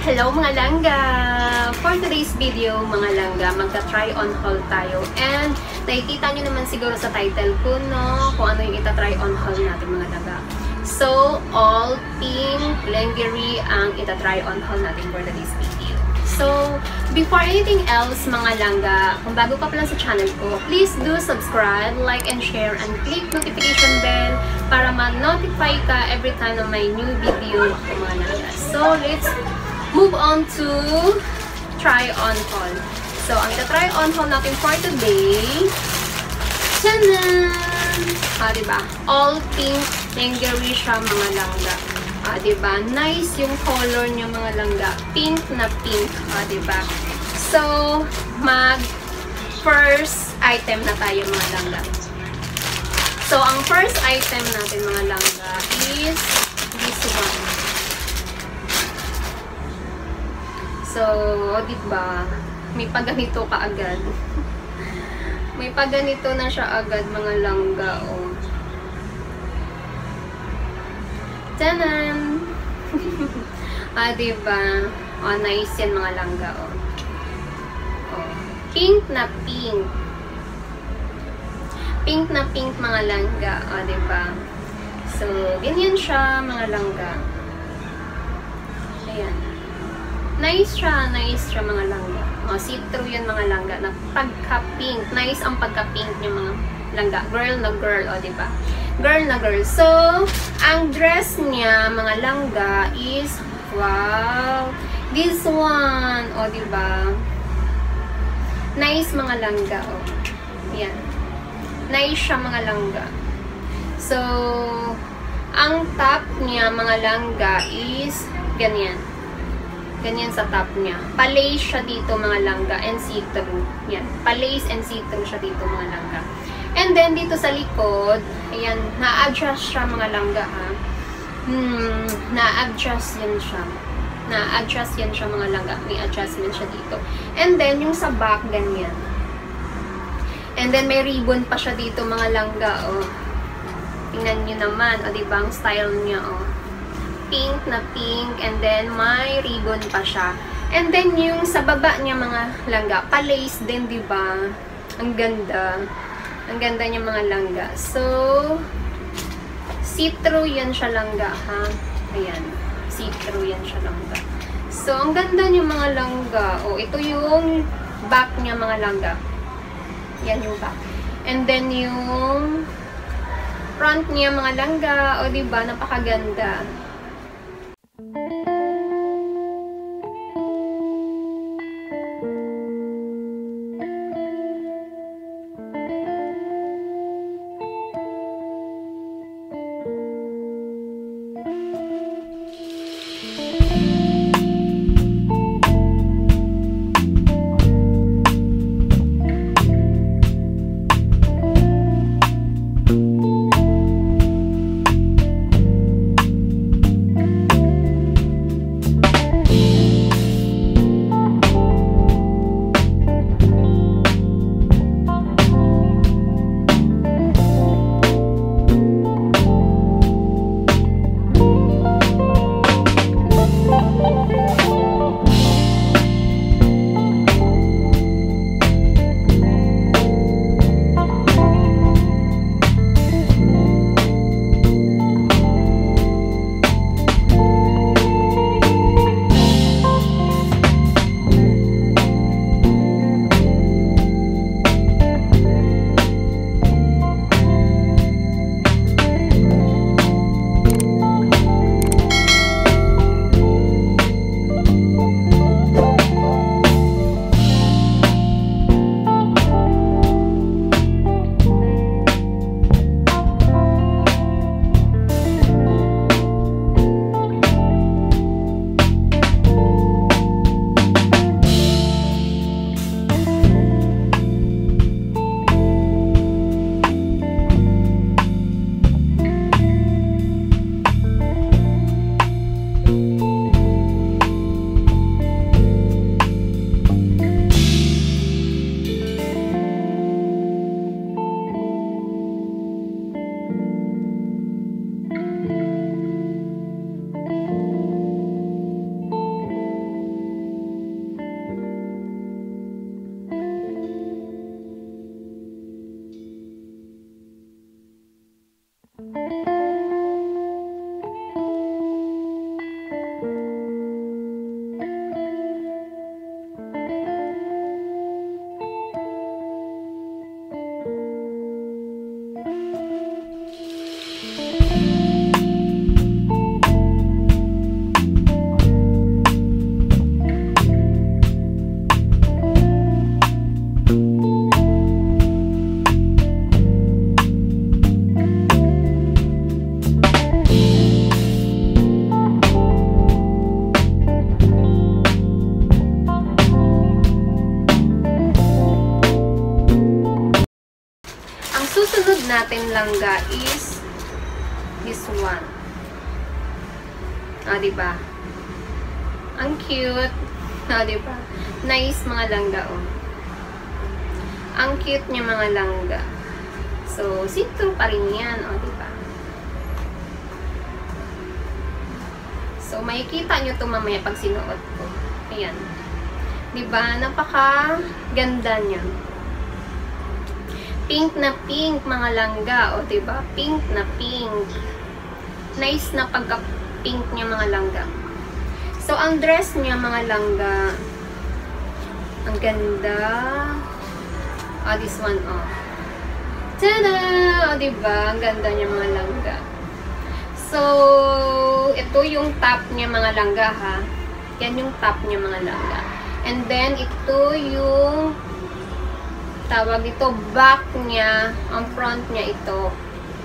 Hello mga langga! For today's video mga langga, magta-try on haul tayo. And nakikita nyo naman siguro sa title ko, no, kung ano yung ita-try on haul natin mga langga. So, all pink lingerie ang ita-try on haul natin for today's video. So, before anything else mga langga, kung bago ka pa lang sa channel ko, please do subscribe, like, and share, and click notification bell para ma-notify ka every time na may new video ako mga langga. So, let's move on to try on haul. So, ang ita-try on haul natin for today, tanan! Diba? All pink lingerie siya mga langga. Diba? Nice yung color niya mga langga. Pink na pink. Diba? So, first item na tayo mga langga. So, ang first item natin mga langga is this one. So, diba? May paganito ka agad. May paganito na siya agad mga langga, oh. Tanan! Diba? Nice yan mga langga, oh. Pink na pink. Pink na pink mga langga, diba? So, ganyan siya mga langga. Ayan. Nice siya mga langga. See-through yan mga langga na pagka-pink. Nice ang pagka-pink niya mga langga. Girl na girl, diba? Girl na girl. So, ang dress niya mga langga is, wow, this one, diba? Nice mga langga, Yan. Nice siya mga langga. So, ang top niya mga langga is ganyan. Ganyan sa top niya. Palace siya dito mga langga and see-through. Yan. Palace and see-through siya dito mga langga. And then dito sa likod, ayan, na-adjust siya mga langga ha. Na-adjust yan siya. Na-adjust yan siya mga langga. May adjustment siya dito. And then yung sa back, ganyan. And then may ribbon pa siya dito mga langga, Tingnan nyo naman, diba ang style niya, Pink na pink, and then may ribbon pa siya. And then yung sa baba niya mga langga, pa-lace din, diba? Ang ganda. Ang ganda niya mga langga. So, see-through yan siya langga, ha? Ayan. See-through yan siya langga. So, ang ganda niya mga langga. Ito yung back niya mga langga. Yan yung back. And then yung front niya mga langga. Diba? Napakaganda. natin langga is this one. Diba? Ang cute. Diba? Nice mga langga, oh. Ang cute niya mga langga. So, see-through pa rin yan, diba? So, makikita nyo ito mamaya pag sinuot ko. Ayan. Diba? Napaka-ganda niya. Pink na pink, mga langga. O, diba? Pink na pink. Nice na pagka-pink niya, mga langga. So, ang dress niya, mga langga, ang ganda. This one, tada! O, diba? Ang ganda niya, mga langga. So, ito yung top niya, mga langga, ha? Yan yung top niya, mga langga. And then, ito yung tawag ito, back niya, ang front niya ito.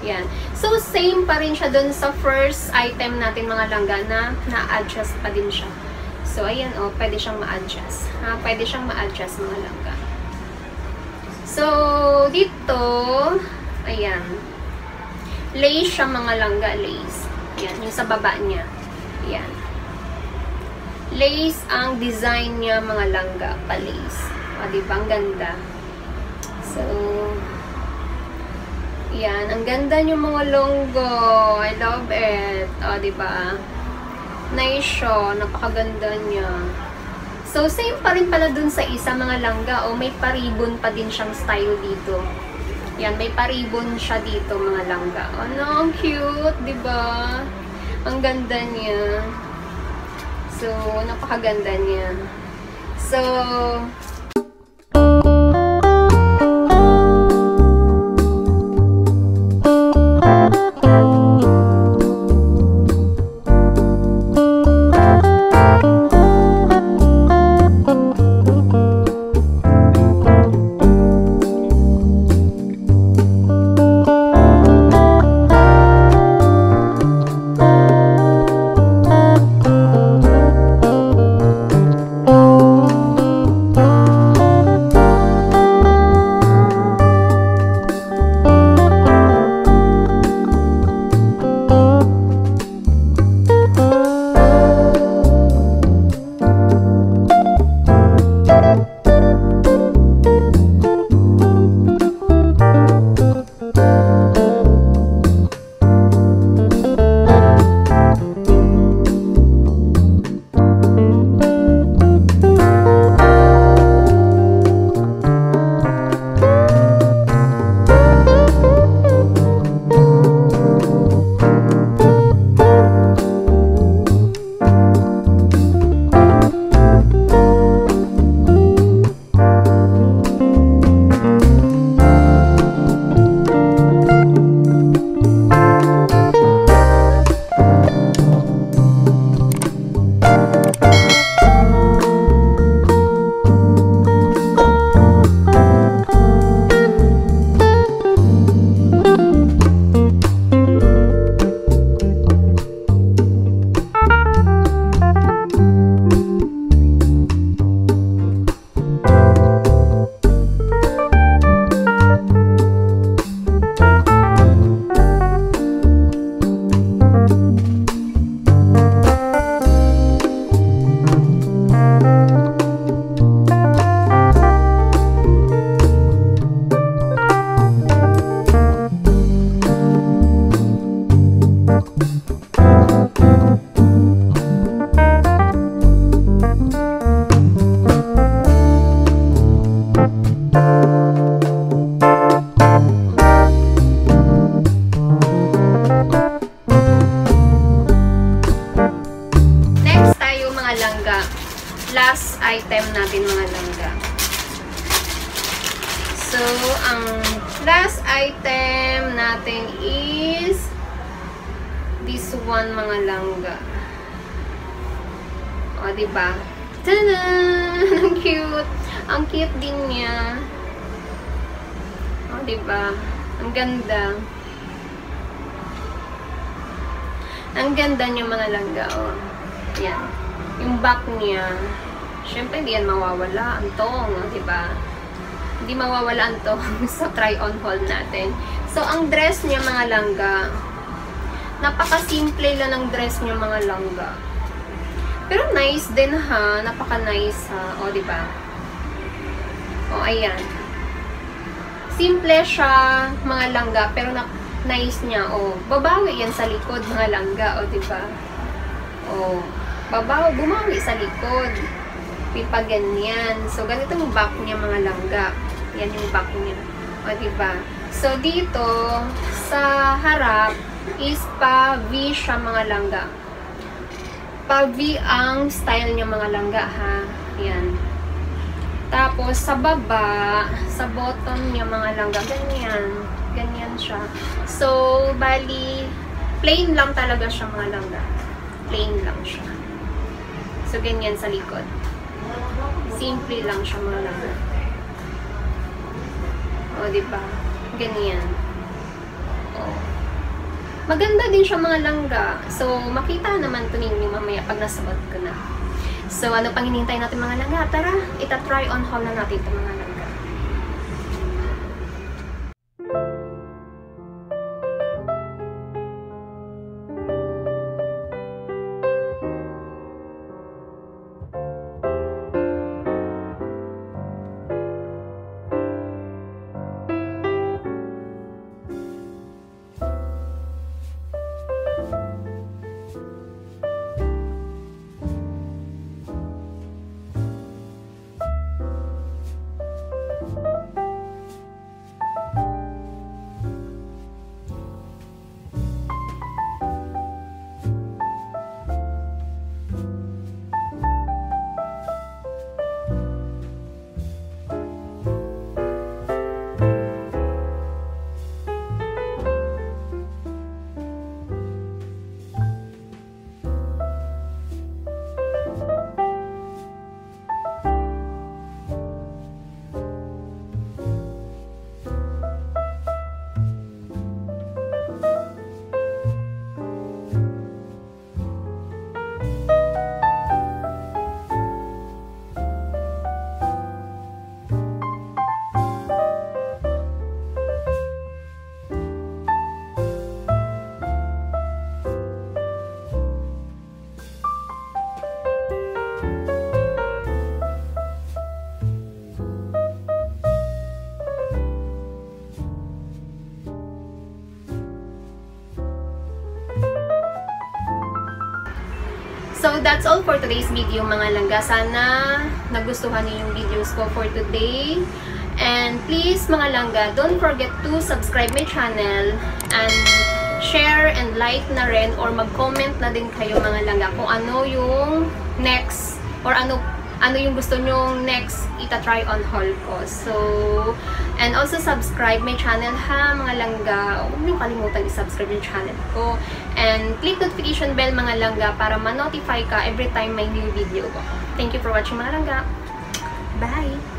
Yan. So, same pa rin siya dun sa first item natin, mga langga, na na-adjust pa din siya. So, ayan, pwede siyang ma-adjust. Pwede siyang ma-adjust, mga langga. So, dito, ayan. Lace siya, mga langga, lace. Yan, yung sa baba niya. Yan. Lace ang design niya, mga langga, pa-lace. Diba? Ang ganda. So, yan. Ang ganda niyo, mga longgo. I love it. Diba? Nice siya. Napakaganda niya. So, same pa rin pala dun sa isa, mga langga. May paribon pa din siyang style dito. Yan. May paribon siya dito, mga langga. Ang cute. Diba? Ang ganda niya. So, napakaganda niya. So, last item natin, mga langga. So, ang last item natin is this one, mga langga. O, diba? Tada! Ang cute! Ang cute din niya. O, diba? Ang ganda. Ang ganda niya, mga langga. O, yan. Yung back niya, syempre hindi yan mawawala ang tong, diba? Hindi mawawala ang tong sa try-on haul natin. So, ang dress niya mga langga, napaka-simple lang ng dress niya mga langga. Pero nice din ha, napaka-nice ha. O, diba? O, ayan. Simple siya, mga langga, pero nice niya. O, babawi yan sa likod, mga langga. O, diba? O, bumawi sa likod. Pipa ganyan. So, ganito yung back niya, mga langga. Yan yung back niya. O, diba? So, dito, sa harap, is pa-V siya, mga langga. Pa-V ang style niya, mga langga, ha? Yan. Tapos, sa baba, sa bottom niya, mga langga, ganyan. Ganyan siya. So, bali, plain lang talaga siya, mga langga. Plain lang siya. So, ganyan sa likod. Simple lang siya, mga langga. O, diba? Ganyan. O. Maganda din siya, mga langga. So, makita naman ito ninyo mamaya pag nasabot ko na. So, ano pang hinihintay natin, mga langga? Tara, ita-try on haul na natin ito, mga langga. So, that's all for today's video, mga langga. Sana nagustuhan niyo yung videos ko for today. And please, mga langga, don't forget to subscribe my channel and share and like na rin or mag-comment na din kayo, mga langga, kung ano yung next or ano yung gusto nyong next ita-try on haul ko. So, and also subscribe my channel ha, mga langga. Huwag niyong kalimutan i-subscribe yung channel ko. And click notification bell, mga langga, para ma-notify ka every time may new video ko. Thank you for watching, mga langga. Bye!